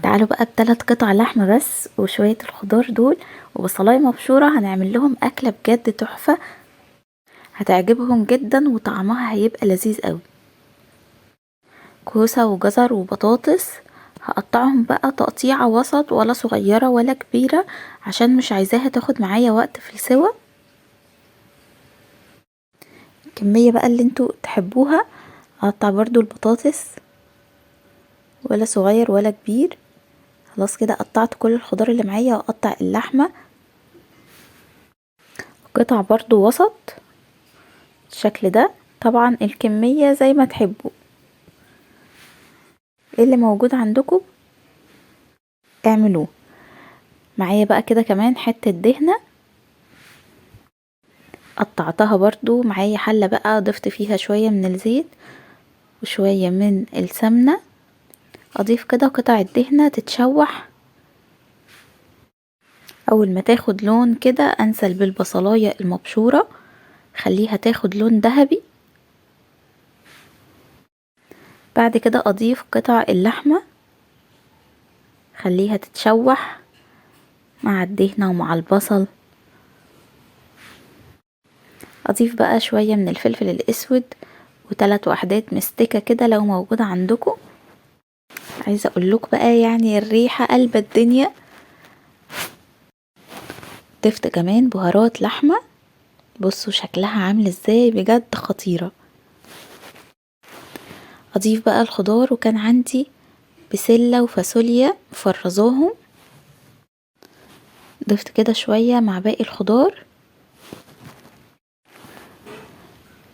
تعالوا بقى ب3 قطع لحمة بس وشوية الخضار دول وبصلاية مبشورة، هنعمل لهم أكلة بجد تحفة، هتعجبهم جدا وطعمها هيبقى لذيذ قوي. كوسة وجزر وبطاطس هقطعهم بقى تقطيعة وسط، ولا صغيرة ولا كبيرة، عشان مش عايزاها تاخد معايا وقت في السوا. الكمية بقى اللي انتوا تحبوها. هقطع برضو البطاطس، ولا صغير ولا كبير. خلاص كده قطعت كل الخضار اللي معايا، واقطع اللحمة قطع برضو وسط بالشكل ده. طبعا الكمية زي ما تحبوا، ايه اللي موجود عندكم اعملوه. معايا بقى كده كمان حتة دهنة قطعتها برضو. معايا حلة بقى ضفت فيها شوية من الزيت وشوية من السمنة. اضيف كده قطع الدهنة تتشوح. اول ما تاخد لون كده انزل بالبصلاية المبشورة، خليها تاخد لون ذهبي. بعد كده اضيف قطع اللحمة، خليها تتشوح مع الدهنة ومع البصل. اضيف بقى شوية من الفلفل الاسود و3 وحدات مستكة كده لو موجودة عندكم. عايزة اقولك بقى يعني الريحة قلب الدنيا. ضفت كمان بهارات لحمة، بصوا شكلها عامل ازاي، بجد خطيرة. اضيف بقى الخضار، وكان عندي بسلة وفاصوليا مفرزاهم. ضفت كده شوية مع باقي الخضار.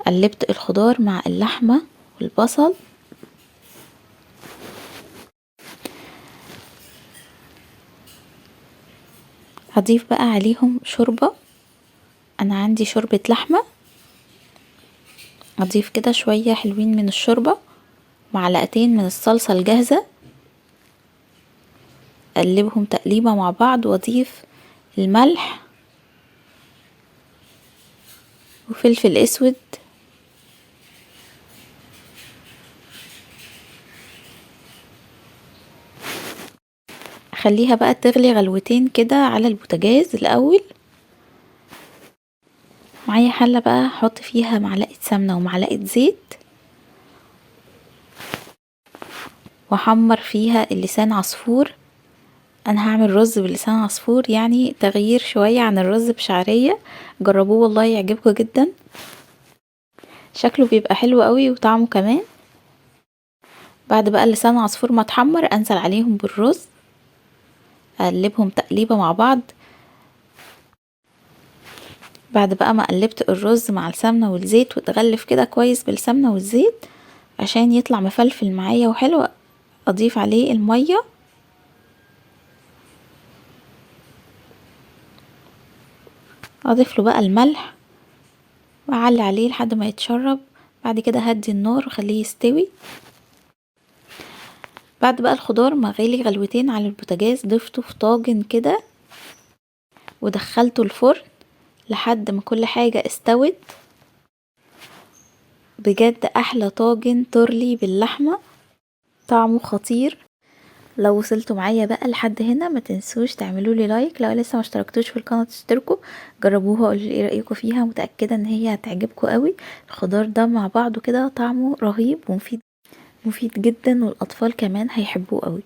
قلبت الخضار مع اللحمة والبصل. هضيف بقى عليهم شوربة. انا عندي شوربة لحمة، اضيف كده شوية حلوين من الشوربة، معلقتين من الصلصة الجاهزة. اقلبهم تقليبة مع بعض، واضيف الملح وفلفل اسود. اخليها بقى تغلي غلوتين كده على البوتاجاز الاول. معايا حلة بقى احط فيها معلقة سمنة ومعلقة زيت، واحمر فيها اللسان عصفور. انا هعمل رز باللسان عصفور، يعني تغيير شوية عن الرز بشعرية. جربوه والله يعجبكم جدا، شكله بيبقى حلو قوي وطعمه كمان. بعد بقى اللسان عصفور ما اتحمر انزل عليهم بالرز، اقلبهم تقليبة مع بعض. بعد بقى ما قلبت الرز مع السمنة والزيت وتغلف كده كويس بالسمنة والزيت عشان يطلع مفلفل معايا وحلو، اضيف عليه المية. اضيف له بقى الملح واعلي عليه لحد ما يتشرب. بعد كده هدي النار وخليه يستوي. بعد بقى الخضار ما غلي غلوتين على البوتاجاز، ضفته في طاجن كده ودخلته الفرن لحد ما كل حاجة استوت. بجد احلى طاجن تورلي باللحمة، طعمه خطير. لو وصلتوا معايا بقى لحد هنا ما تنسوش تعملوا لي لايك، لو لسه ما اشتركتوش في القناه تشتركوا. جربوها وقولوا لي ايه رايكم فيها، متاكده ان هي هتعجبكم قوي. الخضار ده مع بعضه كده طعمه رهيب ومفيد، مفيد جدا، والاطفال كمان هيحبوه قوي.